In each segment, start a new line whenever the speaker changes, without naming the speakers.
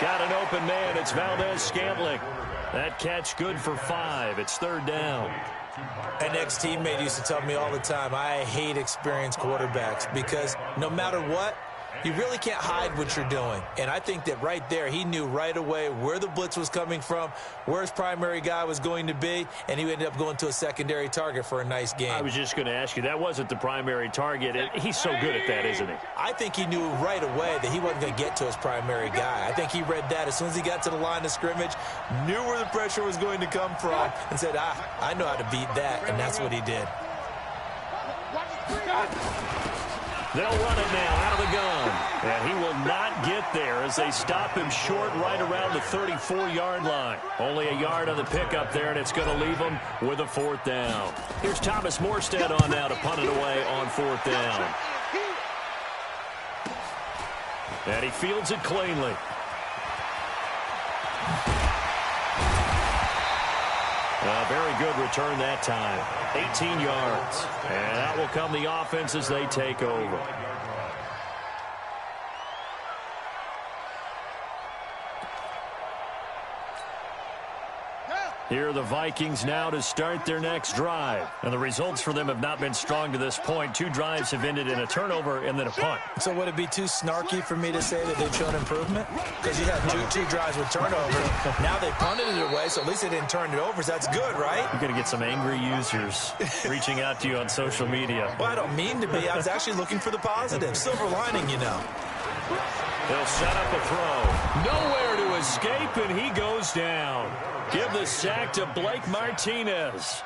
Got an open man. It's Valdez-Scantling. That catch good for 5. It's 3rd down.
An ex-teammate used to tell me all the time, I hate experienced quarterbacks because no matter what, you really can't hide what you're doing. And I think that right there, he knew right away where the blitz was coming from, where his primary guy was going to be, and he ended up going to a secondary target for a nice game.
I was just going to ask you, that wasn't the primary target. He's so good at that, isn't he?
I think he knew right away that he wasn't going to get to his primary guy. I think he read that as soon as he got to the line of scrimmage, knew where the pressure was going to come from, and said, I know how to beat that, and that's what he did.
They'll run it now out of the gun. And he will not get there as they stop him short right around the 34-yard line. Only a yard on the pickup there, and it's going to leave him with a 4th down. Here's Thomas Morstead on now to punt it away on 4th down. And he fields it cleanly. A very good return that time. 18 yards. And that will come the offense as they take over. Here are the Vikings now to start their next drive. And the results for them have not been strong to this point. 2 drives have ended in a turnover and then a punt.
So would it be too snarky for me to say that they've shown improvement? Because you had two drives with turnovers. Now they punted it away, so at least they didn't turn it over. So that's good, right?
You're going to get some angry users reaching out to you on social media.
Well, I don't mean to be. I was actually looking for the positive. Silver lining, you know.
They'll set up a throw. Nowhere to escape, and he goes down. Give the sack to Blake Martinez.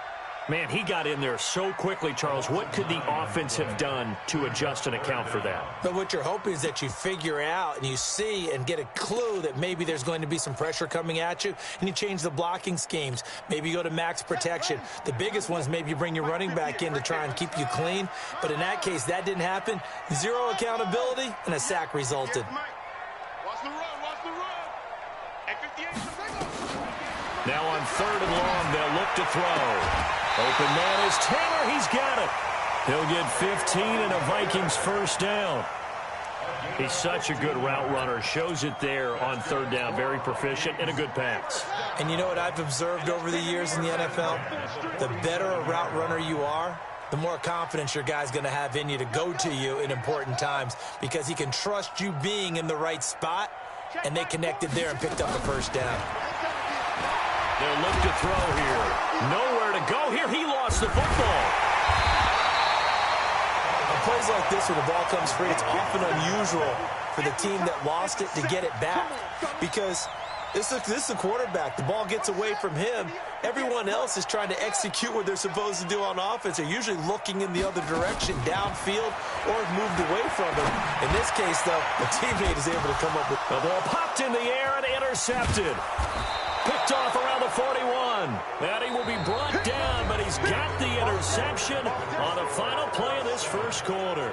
Man, he got in there so quickly, Charles. What could the offense have done to adjust and account for that?
But what you're hoping is that you figure out and you see and get a clue that maybe there's going to be some pressure coming at you, and you change the blocking schemes. Maybe you go to max protection. The biggest ones, maybe you bring your running back in to try and keep you clean. But in that case, that didn't happen. 0 accountability, and a sack resulted.
Now on 3rd and long, they'll look to throw. Open man is Taylor. He's got it. He'll get 15 and a Vikings 1st down. He's such a good route runner. Shows it there on 3rd down. Very proficient and a good pass.
And you know what I've observed over the years in the NFL? The better a route runner you are, the more confidence your guy's going to have in you to go to you in important times because he can trust you being in the right spot, and they connected there and picked up the 1st down.
They'll look to throw here. Nowhere to go here. He lost the football.
On plays like this where the ball comes free, it's often unusual for the team that lost it to get it back because this is a quarterback. The ball gets away from him. Everyone else is trying to execute what they're supposed to do on offense. They're usually looking in the other direction, downfield, or moved away from him. In this case, though, the teammate is able to come up with...
The ball popped in the air and intercepted. Picked off around the 41. And he will be brought down, but he's got the interception on the final play of this 1st quarter.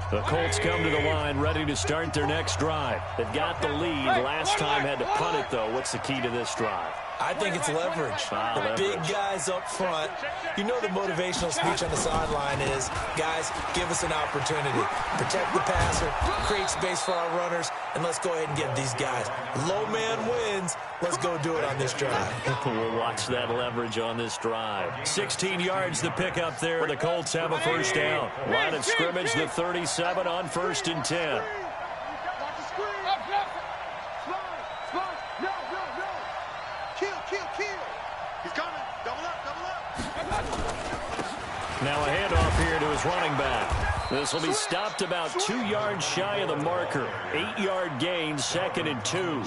The Colts come to the line, ready to start their next drive. They've got the lead. Last time had to punt it, though. What's the key to this drive?
I think it's leverage. The big guys up front. You know the motivational speech on the sideline is, guys, give us an opportunity. Protect the passer, create space for our runners, and let's go ahead and get these guys. Low man wins. Let's go do it on this drive.
We'll watch that leverage on this drive. 16 yards the pickup there. The Colts have a 1st down. Line of scrimmage, the 37 on 1st and 10. Now a handoff here to his running back. This will be stopped about 2 yards shy of the marker. 8-yard gain, 2nd and 2.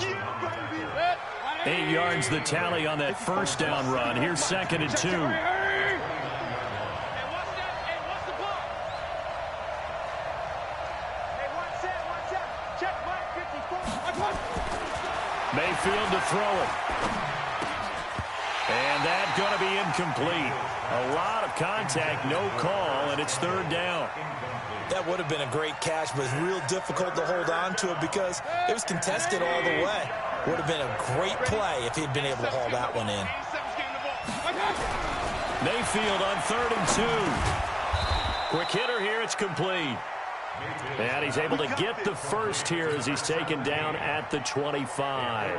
8 yards the tally on that 1st down run. Here's 2nd and 2. Mayfield to throw it. And that's going to be incomplete. A lot of contact, no call, and it's 3rd down.
That would have been a great catch, but it's real difficult to hold on to it because it was contested all the way. Would have been a great play if he'd been able to haul that one in.
Mayfield on 3rd and 2. Quick hitter here. It's complete. And he's able to get the first here as he's taken down at the 25.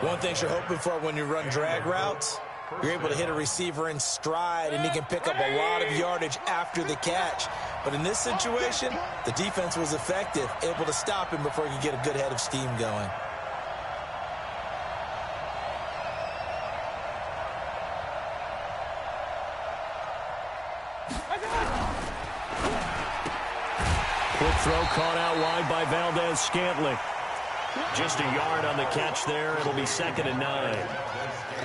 One thing you're hoping for when you run drag routes, you're able to hit a receiver in stride, and he can pick up a lot of yardage after the catch. But in this situation, the defense was effective, able to stop him before he could get a good head of steam going.
Quick throw caught out wide by Valdez-Scantling. Just a yard on the catch there. It'll be 2nd and 9.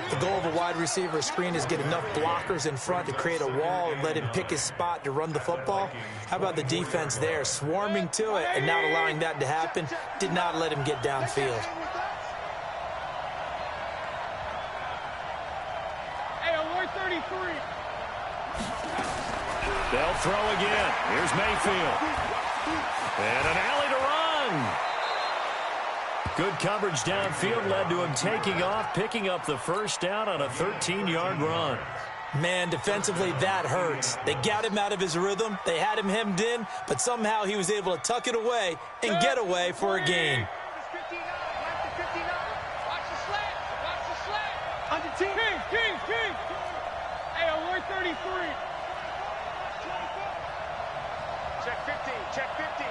The goal of a wide receiver screen is get enough blockers in front to create a wall and let him pick his spot to run the football. How about the defense there, swarming to it and not allowing that to happen? Did not let him get downfield.
Hey, alert 33.
They'll throw again. Here's Mayfield. And an alley to run. Good coverage downfield led to him taking off, picking up the first down on a 13-yard run.
Man, defensively, that hurts. They got him out of his rhythm. They had him hemmed in, but somehow he was able to tuck it away and get away for a gain.
King. Hey, alert 33.
Check 15, check 15.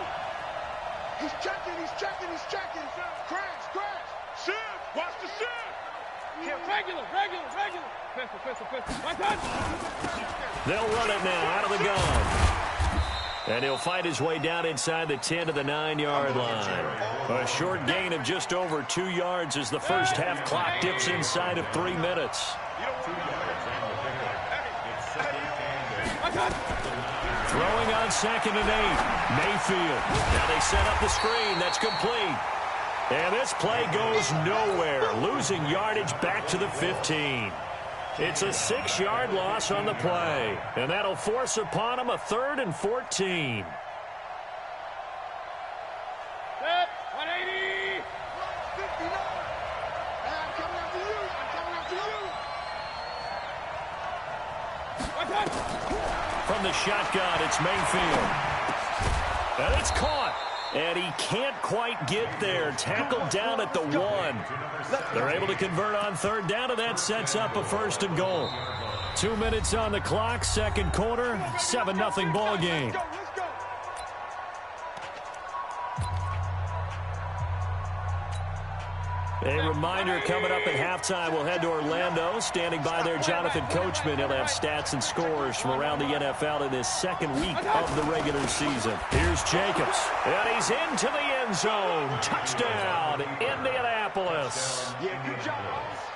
He's checking. Crash. Shift, watch the shift.
Regular. Pistol. My touch.
They'll run it now out of the gun. And he'll fight his way down inside the 10 to the 9-yard line. A short gain of just over 2 yards as the first half clock dips inside of 3 minutes. Throwing on 2nd and 8. Mayfield. Now they set up the screen. That's complete. And this play goes nowhere. Losing yardage back to the 15. It's a 6-yard loss on the play. And that'll force upon him a 3rd and 14.
Set. 180.
59. I'm coming after you.
My touch.
From the shotgun, it's Mayfield. And it's caught. And he can't quite get there. Tackled down at the 1. They're able to convert on 3rd down, and that sets up a 1st and goal. 2 minutes on the clock, 2nd quarter, 7-0 ball game. A reminder coming up at halftime, we'll head to Orlando. Standing by there, Jonathan Coachman. He'll have stats and scores from around the NFL in this 2nd week of the regular season. Here's Jacobs, and he's into the end zone. Touchdown, Indianapolis.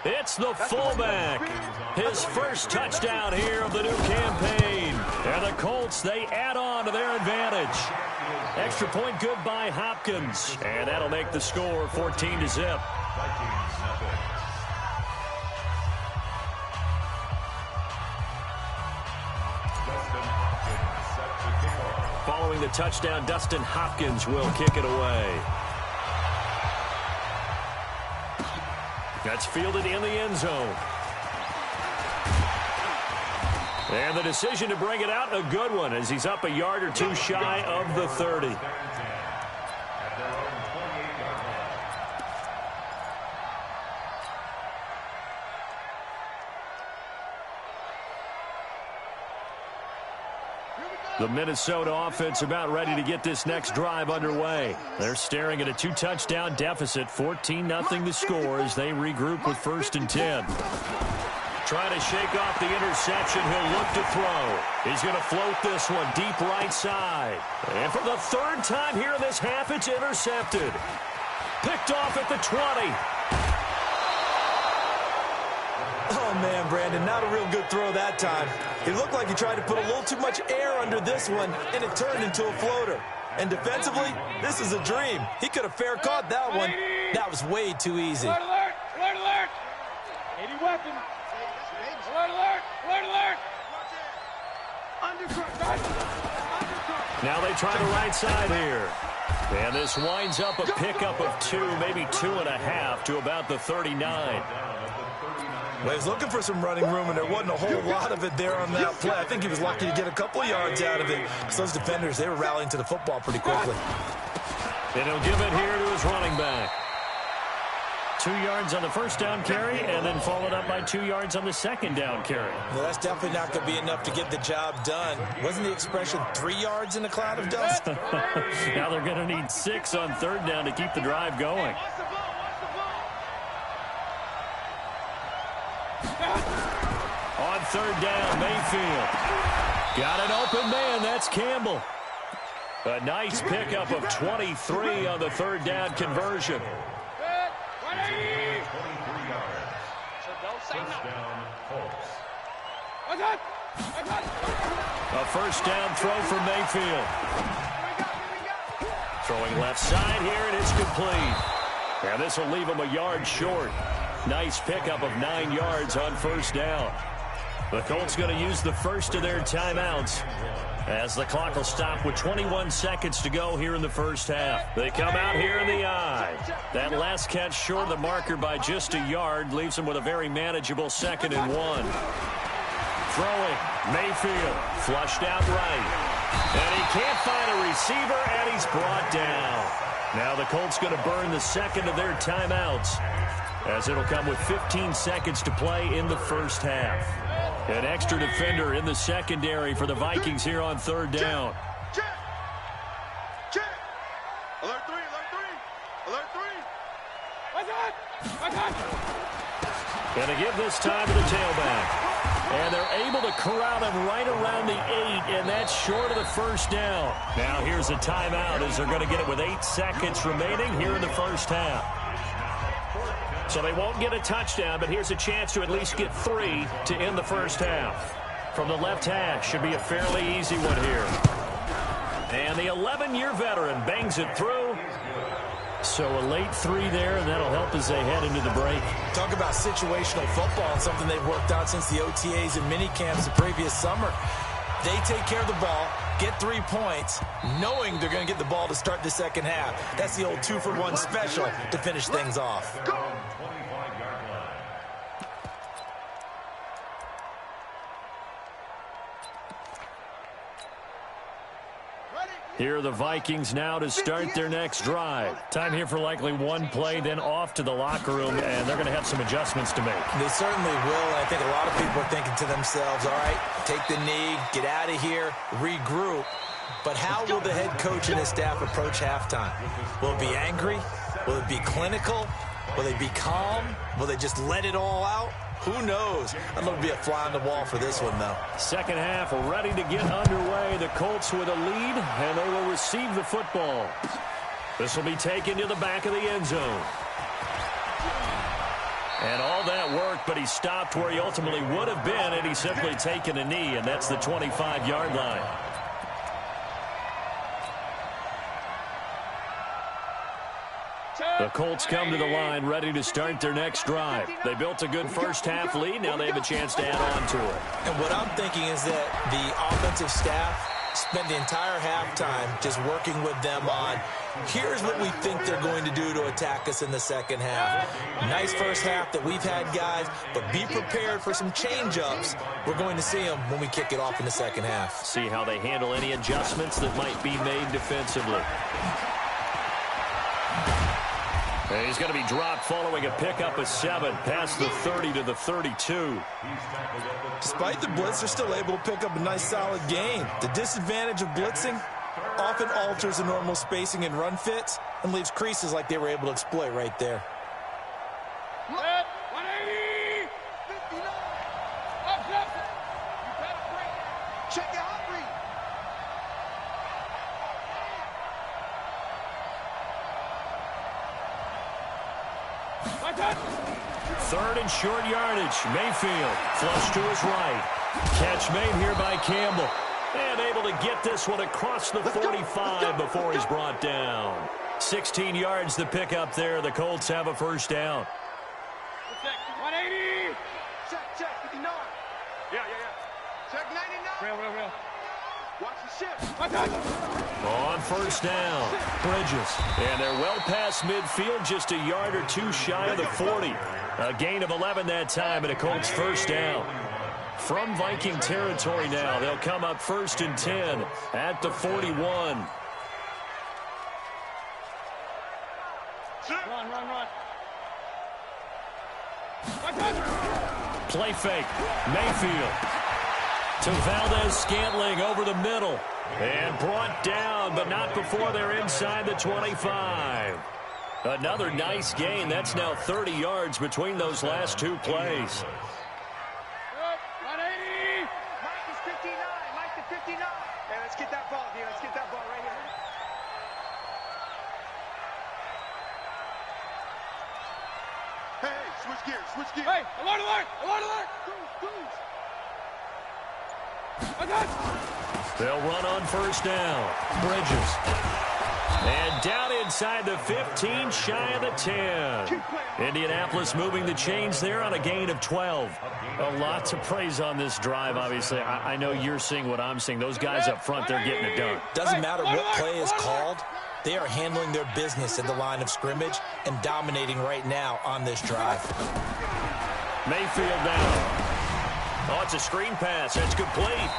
It's the fullback. His first touchdown here of the new campaign. And the Colts, they add on to their advantage. Extra point good by Hopkins. And that'll make the score 14-0. Following the touchdown, Dustin Hopkins will kick it away. That's fielded in the end zone. And the decision to bring it out, a good one, as he's up a yard or two shy of the 30. The Minnesota offense about ready to get this next drive underway. They're staring at a 2-touchdown deficit, 14-0 the score as they regroup with 1st and 10. Trying to shake off the interception. He'll look to throw. He's going to float this one deep right side. And for the 3rd time here in this half, it's intercepted. Picked off at the 20.
Oh, man, Brandon, not a real good throw that time. It looked like he tried to put a little too much air under this one, and it turned into a floater. And defensively, this is a dream. He could have fair caught that one. That was way too easy.
Alert, alert, alert, alert. 80 weapon. Alert, alert, alert, alert.
Undercut.
Now they try the right side here. And this winds up a pickup of 2, maybe 2.5 to about the 39.
Well, he was looking for some running room, and there wasn't a whole lot of it there on that play. I think he was lucky to get a couple of yards out of it, because those defenders, they were rallying to the football pretty quickly.
And he'll give it here to his running back. 2 yards on the first down carry, and then followed up by 2 yards on the second down carry.
Well, that's definitely not going to be enough to get the job done. Wasn't the expression 3 yards in a cloud of dust?
Now they're going to need 6 on third down to keep the drive going. On third down, Mayfield. Got an open man. That's Campbell. A nice pickup of 23 on the third down conversion. A first down throw for Mayfield. Throwing left side here, and it's complete. And this will leave him a yard short. Nice pickup of 9 yards on first down. The Colts going to use the first of their timeouts as the clock will stop with 21 seconds to go here in the first half. They come out here in the eye. That last catch short of the marker by just a yard leaves them with a very manageable 2nd and 1. Throwing, Mayfield, flushed out right. And he can't find a receiver, and he's brought down. Now the Colts going to burn the second of their timeouts, as it'll come with 15 seconds to play in the first half. An extra defender in the secondary for the Vikings here on third down.
Check. Alert 3, alert 3. Alert 3.
Going to give this time to the tailback. And they're able to corral him right around the 8, and that's short of the first down. Now here's a timeout as they're going to get it with 8 seconds remaining here in the first half. So they won't get a touchdown, but here's a chance to at least get 3 to end the first half. From the left hash, should be a fairly easy one here. And the 11-year veteran bangs it through. So a late 3 there, and that'll help as they head into the break.
Talk about situational football and something they've worked out since the OTAs and mini camps the previous summer. They take care of the ball, get 3 points, knowing they're going to get the ball to start the second half. That's the old 2-for-1 special to finish things off.
Here are the Vikings now to start their next drive. Time here for likely one play, then off to the locker room, and they're going to have some adjustments to make.
They certainly will, and I think a lot of people are thinking to themselves, all right, take the knee, get out of here, regroup. But how will the head coach and his staff approach halftime? Will it be angry? Will it be clinical? Will they be calm? Will they just let it all out? Who knows? I'd love to be a fly on the wall for this one, though.
Second half ready to get underway. The Colts with a lead, and they will receive the football. This will be taken to the back of the end zone. And all that worked, but he stopped where he ultimately would have been, and he's simply taken a knee, and that's the 25-yard line. The Colts come to the line ready to start their next drive. They built a good first half lead. Now they have a chance to add on to it.
And what I'm thinking is that the offensive staff spent the entire halftime just working with them on, here's what we think they're going to do to attack us in the second half. Nice first half that we've had, guys, but be prepared for some change-ups. We're going to see them when we kick it off in the second half.
See how they handle any adjustments that might be made defensively. And he's going to be dropped following a pickup of 7 past the 30 to the 32.
Despite the blitz, they're still able to pick up a nice solid gain. The disadvantage of blitzing often alters the normal spacing and run fits and leaves creases like they were able to exploit right there.
180!
59. Up, up. You better break. Check it out, Reed.
Third and short yardage. Mayfield flush to his right. Catch made here by Campbell. And able to get this one across the 45 before he's brought down. 16 yards to pick up there. The Colts have a first down.
180!
Check, 59. Yeah. Check 99.
Real.
Watch the shift.
On first down, Bridges. And they're well past midfield, just a yard or two shy of the 40. A gain of 11 that time, and a Colts first down. From Viking territory now, they'll come up 1st and 10 at the 41.
Run.
Play fake. Mayfield to Valdez-Scantling over the middle. And brought down, but not before they're inside the 25. Another nice gain. That's now 30 yards between those last two plays.
Run 80.
Mike is 59. Mike to 59. Hey, let's get that ball here. Let's get that ball right here. Hey, switch gears.
Hey, alert.
They'll run on first down. Bridges. And down inside the 15, shy of the 10. Indianapolis moving the chains there on a gain of 12. A lot to praise on this drive, obviously. I know you're seeing what I'm seeing. Those guys up front, they're getting it done.
Doesn't matter what play is called. They are handling their business at the line of scrimmage and dominating right now on this drive.
Mayfield down. Oh, it's a screen pass. It's complete.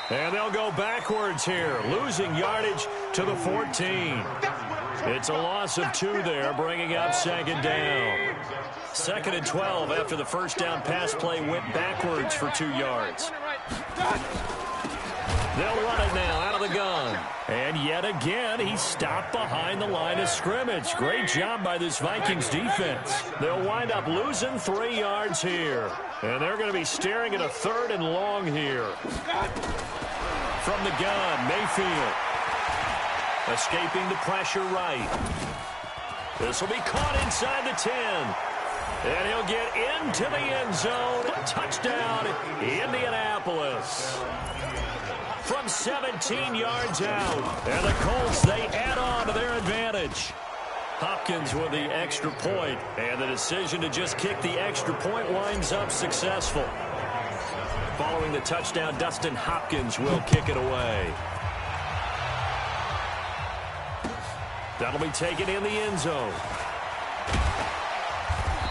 And they'll go backwards here, losing yardage to the 14. It's a loss of 2 there, bringing up 2nd down. 2nd and 12 after the first down pass play went backwards for 2 yards. They'll run it now out of the gun. And yet again, he's stopped behind the line of scrimmage. Great job by this Vikings defense. They'll wind up losing 3 yards here. And they're going to be staring at a 3rd and long here. From the gun, Mayfield. Escaping the pressure right. This will be caught inside the 10. And he'll get into the end zone. Touchdown, Indianapolis. From 17 yards out. And the Colts, they add on to their advantage. Hopkins with the extra point. And the decision to just kick the extra point winds up successful. Following the touchdown, Dustin Hopkins will kick it away. That'll be taken in the end zone.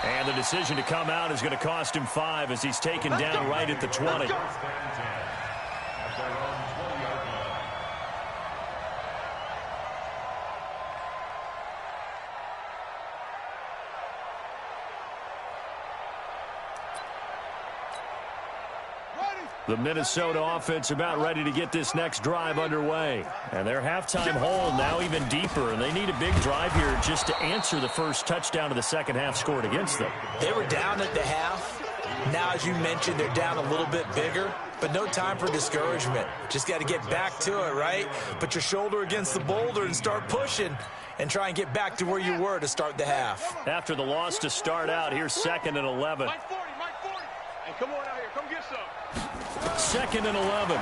And the decision to come out is going to cost him 5 as he's taken down right at the 20. The Minnesota offense about ready to get this next drive underway. And their halftime hole now even deeper, and they need a big drive here just to answer the first touchdown of the second half scored against them.
They were down at the half. Now, as you mentioned, they're down a little bit bigger, but no time for discouragement. Just got to get back to it, right? Put your shoulder against the boulder and start pushing and try and get back to where you were to start the half.
After the loss to start out, here's 2nd and 11.
Mike 40. Hey, come on out here. Come get some.
2nd and 11.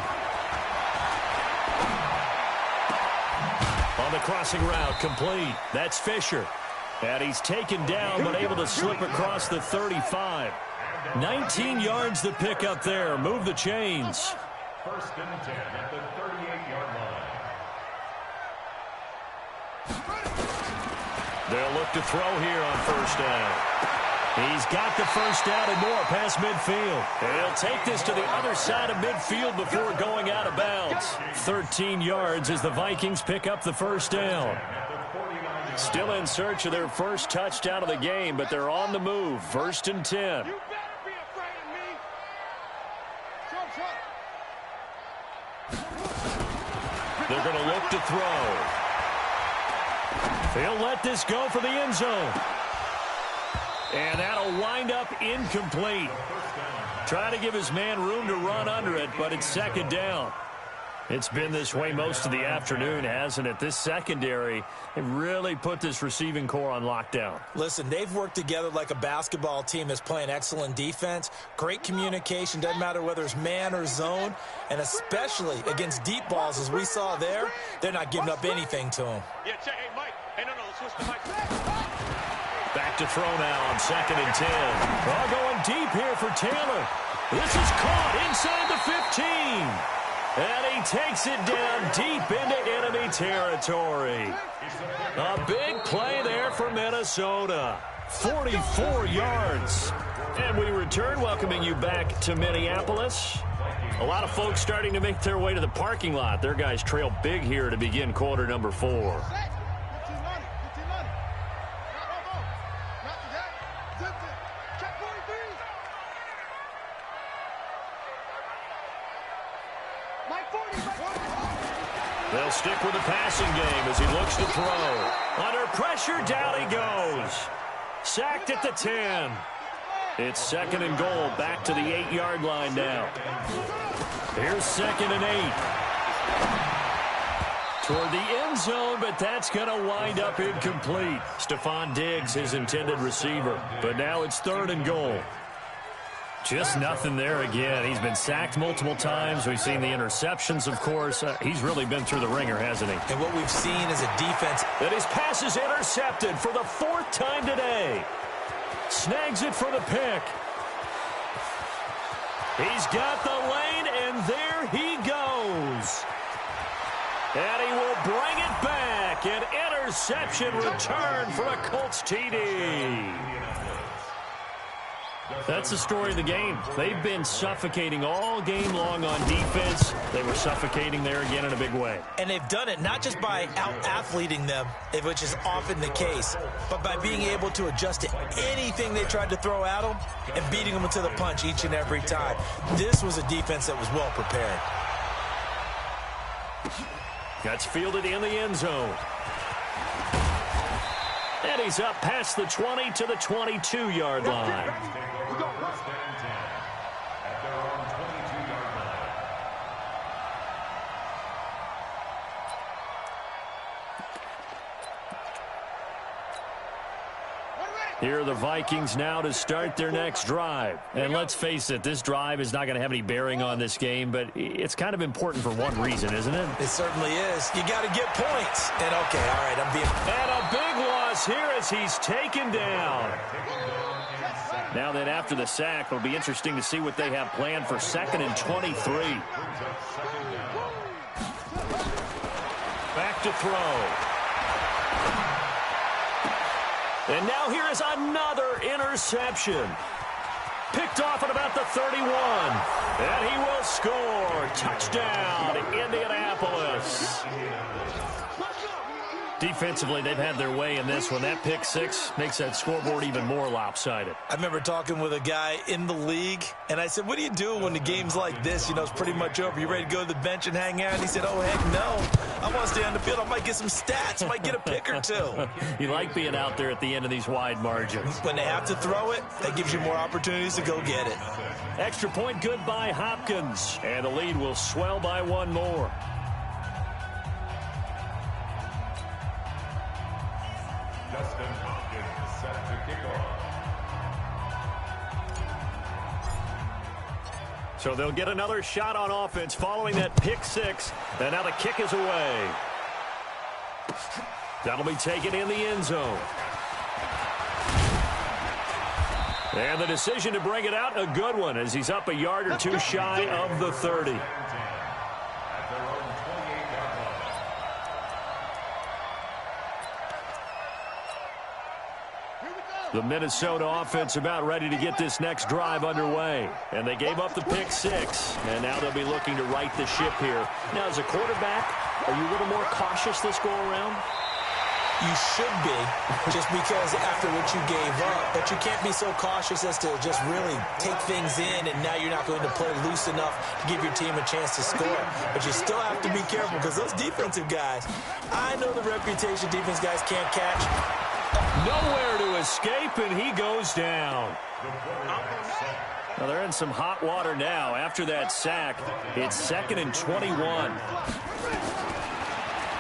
On the crossing route, complete. That's Fisher. And he's taken down, but able to slip across the 35. 19 yards to pick up there. Move the chains.
1st and 10 at the 38-yard line.
They'll look to throw here on first down. He's got the first down and more past midfield. And he'll take this to the other side of midfield before going out of bounds. 13 yards as the Vikings pick up the first down. Still in search of their first touchdown of the game, but they're on the move. 1st and 10.
You better be afraid of me.
They're going to look to throw. They'll let this go for the end zone. And that'll wind up incomplete. Trying to give his man room to run under it, but it's 2nd down. It's been this way most of the afternoon, hasn't it? This secondary, they really put this receiving core on lockdown.
Listen, they've worked together like a basketball team that's playing excellent defense. Great communication, doesn't matter whether it's man or zone. And especially against deep balls, as we saw there, they're not giving up anything to them.
Yeah, check. Hey, Mike. Hey, no, let's switch to Mike.
Back to throw now on 2nd and 10. Well, going deep here for Taylor. This is caught inside the 15. And he takes it down deep into enemy territory. A big play there for Minnesota. 44 yards. And we return, welcoming you back to Minneapolis. A lot of folks starting to make their way to the parking lot. Their guys trail big here to begin quarter number 4. They'll stick with the passing game as he looks to throw. Under pressure, down he goes. Sacked at the 10. It's 2nd and goal, back to the 8-yard line now. Here's 2nd and 8. Toward the end zone, but that's going to wind up incomplete. Stephon Diggs, his intended receiver. But now it's 3rd and goal. Just nothing there again. He's been sacked multiple times. We've seen the interceptions, of course. He's really been through the ringer, hasn't he?
And what we've seen is a defense.
And his pass is intercepted for the 4th time today. Snags it for the pick. He's got the lane, and there he goes. And he will bring it back. An interception return for a Colts TD. That's the story of the game. They've been suffocating all game long on defense. They were suffocating there again in a big way.
And they've done it not just by out-athleting them, which is often the case, but by being able to adjust to anything they tried to throw at them and beating them to the punch each and every time. This was a defense that was well prepared.
Gets fielded in the end zone. And he's up past the 20 to the 22-yard line. Here are the Vikings now to start their next drive. And let's face it, this drive is not going to have any bearing on this game, but it's kind of important for one reason, isn't it?
It certainly is. You got to get points. And, okay, all right, I'm being...
And a big loss here as he's taken down. Now then, after the sack, it'll be interesting to see what they have planned for 2nd and 23. Back to throw. And now here is another interception. Picked off at about the 31. And he will score. Touchdown, Indianapolis. Defensively, they've had their way in this one. That pick 6 makes that scoreboard even more lopsided.
I remember talking with a guy in the league, and I said, what do you do when the game's like this? You know, it's pretty much over. You ready to go to the bench and hang out? And he said, oh, heck no. I want to stay on the field. I might get some stats. I might get a pick or two.
You like being out there at the end of these wide margins.
When they have to throw it, that gives you more opportunities to go get it.
Extra point good by Hopkins. And the lead will swell by one more.
Set to kick off.
So they'll get another shot on offense following that pick 6. And now the kick is away. That'll be taken in the end zone. And the decision to bring it out, a good one, as he's up a yard or two shy of the 30. The Minnesota offense about ready to get this next drive underway. And they gave up the pick 6. And now they'll be looking to right the ship here. Now, as a quarterback, are you a little more cautious this go-around?
You should be, just because after what you gave up. But you can't be so cautious as to just really take things in, and now you're not going to play loose enough to give your team a chance to score. But you still have to be careful, because those defensive guys, I know the reputation defense guys can't catch.
Nowhere to escape, and he goes down. Well, they're in some hot water now. After that sack, it's 2nd and 21.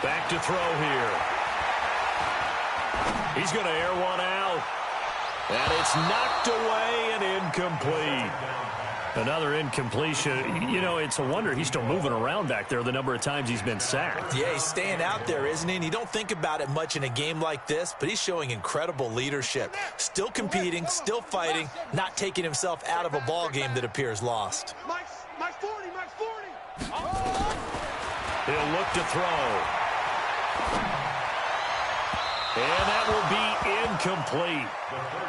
Back to throw here. He's going to air one out. And it's knocked away and incomplete. Another incompletion. You know, it's a wonder he's still moving around back there the number of times he's been sacked.
Yeah, he's staying out there, isn't he? And you don't think about it much in a game like this, but he's showing incredible leadership. Still competing, still fighting, not taking himself out of a ball game that appears lost.
My 40, my 40.
He'll look to throw. And that will be incomplete.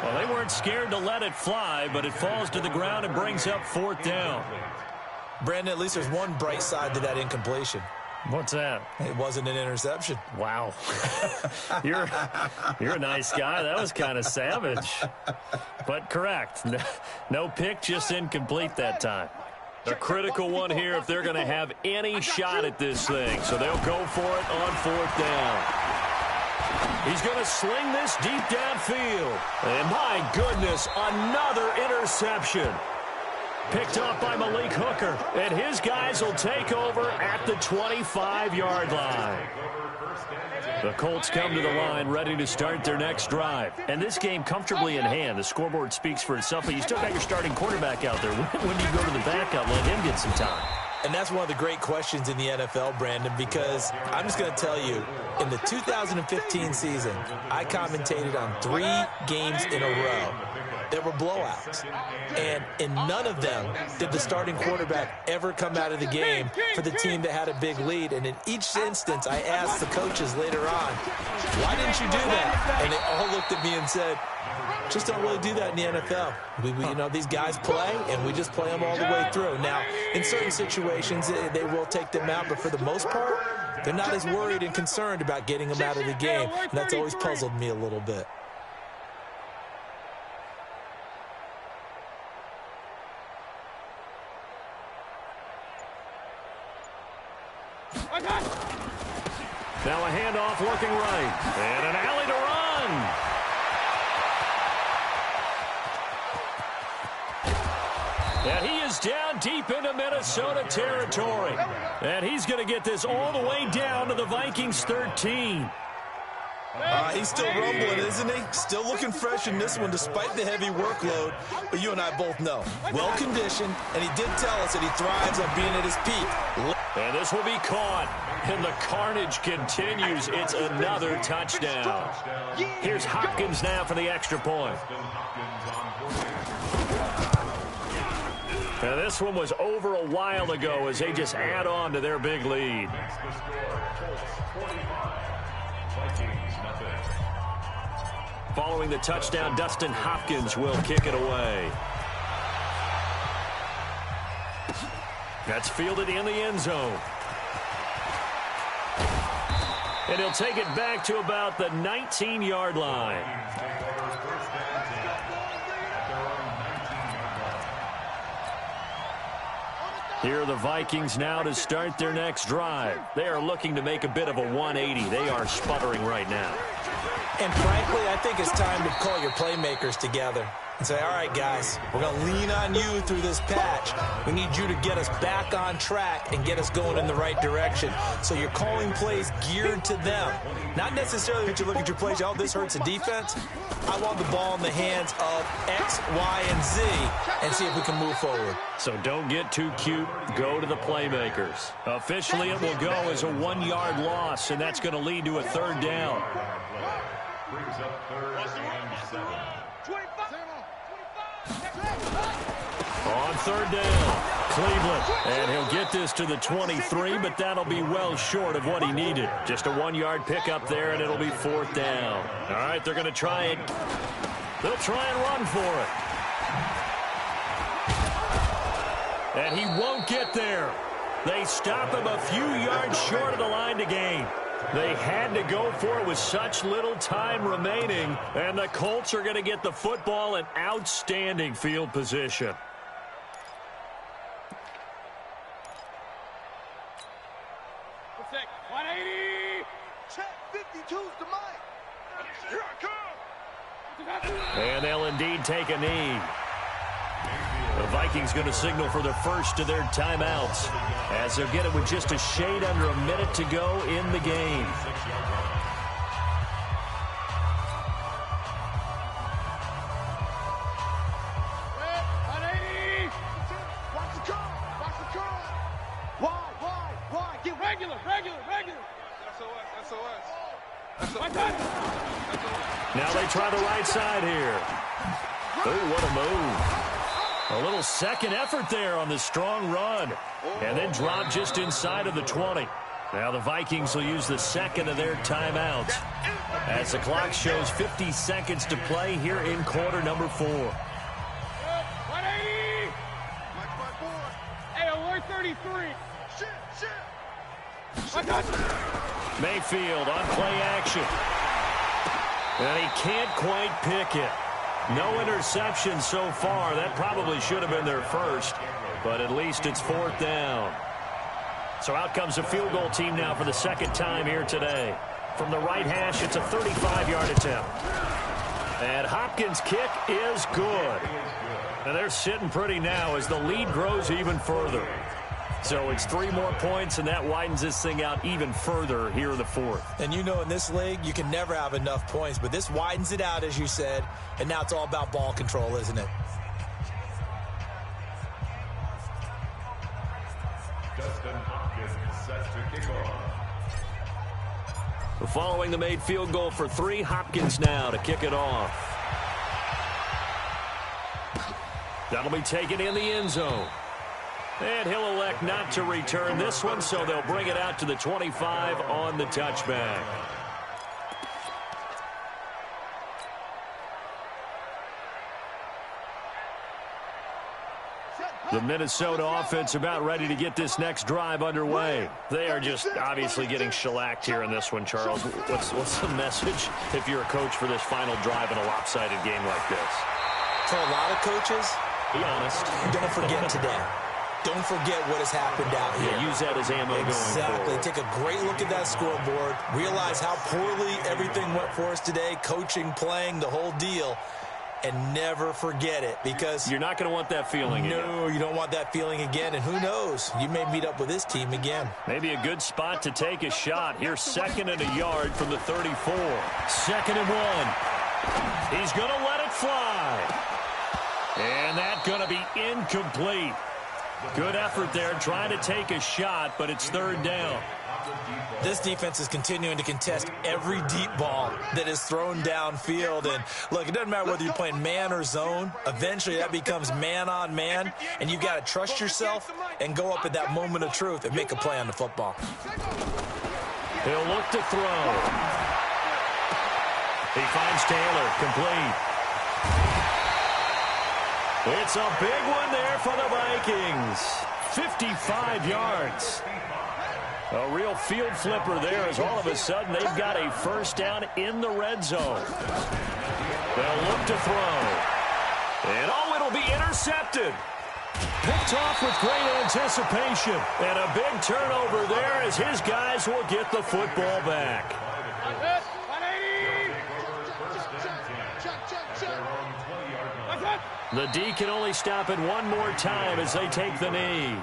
Well, they weren't scared to let it fly, but it falls to the ground and brings up 4th down.
Brandon, at least there's one bright side to that incompletion.
What's that?
It wasn't an interception.
Wow. You're a nice guy. That was kind of savage. But correct. No pick, just incomplete that time. A critical one here if they're going to have any shot at this thing. So they'll go for it on 4th down. He's going to sling this deep downfield. And my goodness, another interception. Picked up by Malik Hooker. And his guys will take over at the 25-yard line. The Colts come to the line ready to start their next drive. And this game comfortably in hand. The scoreboard speaks for itself, but you still got your starting quarterback out there. When do you go to the backup? Let him get some time.
And that's one of the great questions in the NFL, Brandon, because I'm just going to tell you, in the 2015 season, I commentated on 3 games in a row. There were blowouts. And in none of them did the starting quarterback ever come out of the game for the team that had a big lead. And in each instance, I asked the coaches later on, why didn't you do that? And they all looked at me and said, just don't really do that in the NFL. You know, these guys play, and we just play them all the way through. Now, in certain situations, they will take them out, but for the most part, they're not as worried and concerned about getting them out of the game. And that's always puzzled me a little bit.
Now a handoff looking right. And an alley to run. And he is down deep into Minnesota territory. And he's going to get this all the way down to the Vikings 13.
He's still rumbling, isn't he? Still looking fresh in this one despite the heavy workload. But you and I both know, well-conditioned, and he did tell us that he thrives on being at his peak.
And this will be caught. And the carnage continues. It's another touchdown. Here's Hopkins now for the extra point. And this one was over a while ago as they just add on to their big lead. Following the touchdown, Dustin Hopkins will kick it away. That's fielded in the end zone. And he'll take it back to about the 19-yard line. Here are the Vikings now to start their next drive. They are looking to make a bit of a 180. They are sputtering right now.
And frankly, I think it's time to call your playmakers together and say, all right, guys, we're going to lean on you through this patch. We need you to get us back on track and get us going in the right direction. So you're calling plays geared to them. Not necessarily that you look at your plays, oh, this hurts the defense. I want the ball in the hands of X, Y, and Z and see if we can move forward.
So don't get too cute. Go to the playmakers. Officially, it will go as a 1-yard loss, and that's going to lead to a 3rd down.
Brings up 3rd and 7.
On 3rd down, Cleveland. And he'll get this to the 23, but that'll be well short of what he needed. Just a 1-yard pickup there, and it'll be 4th down. All right, they're going to try it. They'll try and run for it. And he won't get there. They stop him a few yards short of the line to gain. They had to go for it with such little time remaining, and the Colts are going to get the football in outstanding field position.
Protect. 180.
Check 52's to Mike. Here I come.
And they'll indeed take a knee. The Vikings going to signal for their first of their timeouts as they'll get it with just a shade under a minute to go in the game.
Watch the curl. Watch the curl. Why? Get
Regular. SOS.
Now they try the right side here. Oh, what a move. A little second effort there on the strong run. And then drop just inside of the 20. Now the Vikings will use the second of their timeouts as the clock shows 50 seconds to play here in quarter number 4.
180! Hey, alert 33.
Mayfield on play action. And he can't quite pick it. No interception so far. That probably should have been their first, but at least it's 4th down. So out comes a field goal team now for the second time here today. From the right hash, it's a 35-yard attempt. And Hopkins' kick is good. And they're sitting pretty now as the lead grows even further. So it's 3 more points, and that widens this thing out even further here in the 4th.
And you know, in this league, you can never have enough points, but this widens it out, as you said, and now it's all about ball control, isn't it?
Following the made field goal for 3, Hopkins now to kick it off. That'll be taken in the end zone. And he'll elect not to return this one, so they'll bring it out to the 25 on the touchback. The Minnesota offense about ready to get this next drive underway. They are just obviously getting shellacked here in this one, Charles. What's the message if you're a coach for this final drive in a lopsided game like this?
For a lot of coaches,
be honest.
Don't forget today. Don't forget what has happened out here.
Yeah, use that as ammo going forward.
Exactly. Take a great look at that scoreboard. Realize how poorly everything went for us today. Coaching, playing, the whole deal. And never forget it, because
you're not going to want that feeling again.
No, you don't want that feeling again. And who knows? You may meet up with this team again.
Maybe a good spot to take a shot. Here's 2nd and a yard from the 34. 2nd and 1. He's going to let it fly. And that's going to be incomplete. Good effort there trying to take a shot, but it's 3rd down.
This defense is continuing to contest every deep ball that is thrown downfield. And, look, it doesn't matter whether you're playing man or zone. Eventually, that becomes man-on-man, and you've got to trust yourself and go up at that moment of truth and make a play on the football.
He'll look to throw. He finds Taylor, complete. It's a big one there for the Vikings. 55 yards. A real field flipper there as all of a sudden they've got a 1st down in the red zone. They'll look to throw. And it'll be intercepted. Picked off with great anticipation. And a big turnover there as his guys will get the football back. The D can only stop it one more time as they take the knee.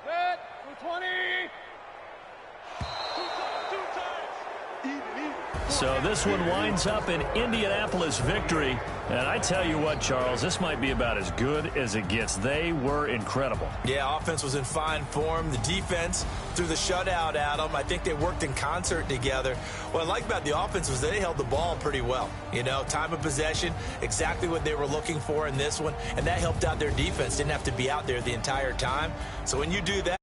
Set, 20.
So this one winds up an Indianapolis victory. And I tell you what, Charles, this might be about as good as it gets. They were incredible.
Yeah, offense was in fine form. The defense threw the shutout at them. I think they worked in concert together. What I like about the offense was they held the ball pretty well. You know, time of possession, exactly what they were looking for in this one. And that helped out their defense. Didn't have to be out there the entire time. So when you do that,